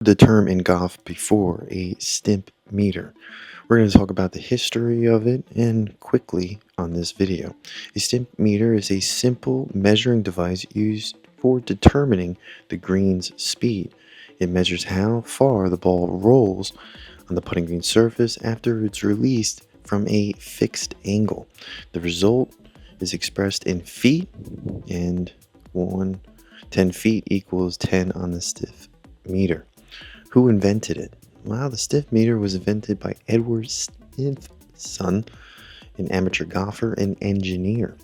The term in golf before, a stimp meter. We're going to talk about the history of it and quickly on this video. A stimp meter is a simple measuring device used for determining the green's speed. It measures how far the ball rolls on the putting green surface after it's released from a fixed angle. The result is expressed in feet, and 10 feet equals 10 on the stiff meter. Who invented it? Well, the Stimpmeter was invented by Edward Stimpson, an amateur golfer and engineer.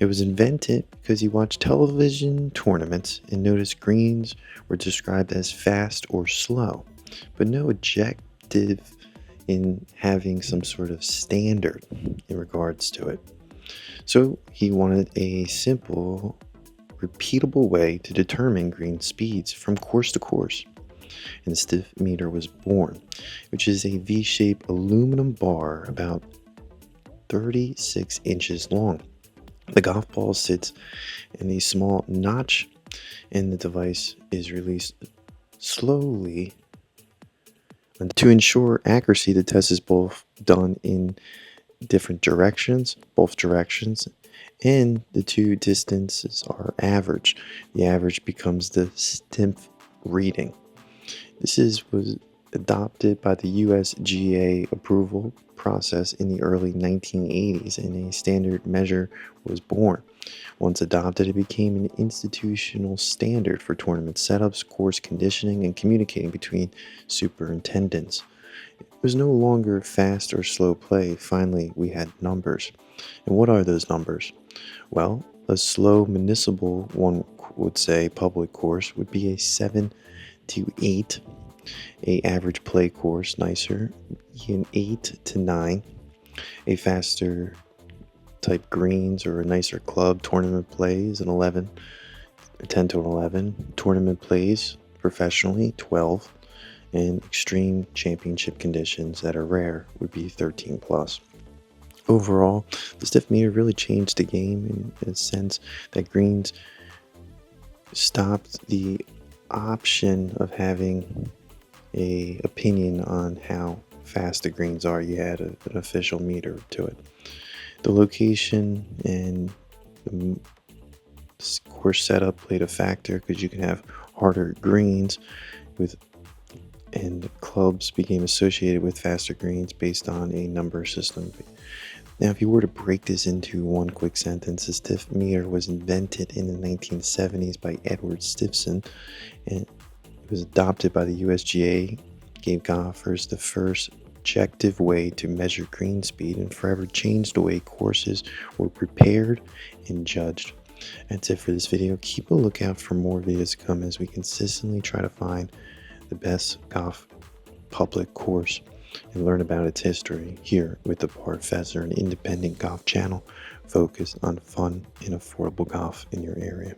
It was invented because he watched television tournaments and noticed greens were described as fast or slow, but no objective in having some sort of standard in regards to it. So he wanted a simple, repeatable way to determine green speeds from course to course. And the Stimpmeter was born, which is a V-shaped aluminum bar about 36 inches long. The golf ball sits in a small notch, and the device is released slowly. And to ensure accuracy, the test is both done in different directions, both directions, and the two distances are averaged. The average becomes the stimp reading. Was adopted by the USGA approval process in the early 1980s, and a standard measure was born. Once adopted, it became an institutional standard for tournament setups, course conditioning, and communicating between superintendents. It was no longer fast or slow play. Finally, we had numbers. And what are those numbers? Well, a slow municipal, one would say public course, would be a 7 to 8. A average play course, nicer, an 8 to 9. A faster type greens or a nicer club tournament plays, an 11, 10 to 11. Tournament plays professionally, 12. And extreme championship conditions that are rare would be 13 plus. Overall, the Stimpmeter really changed the game in a sense that greens stopped the option of having a opinion on how fast the greens are. You had an official meter to it. The location and the course setup played a factor because you can have harder greens and clubs became associated with faster greens based on a number system. Now, if you were to break this into one quick sentence, the Stimpmeter was invented in the 1970s by Edward Stimpson, and it was adopted by the USGA, gave golfers the first objective way to measure green speed, and forever changed the way courses were prepared and judged. That's it for this video. Keep a lookout for more videos to come as we consistently try to find the best golf public course and learn about its history here with the Professor, an independent golf channel focused on fun and affordable golf in your area.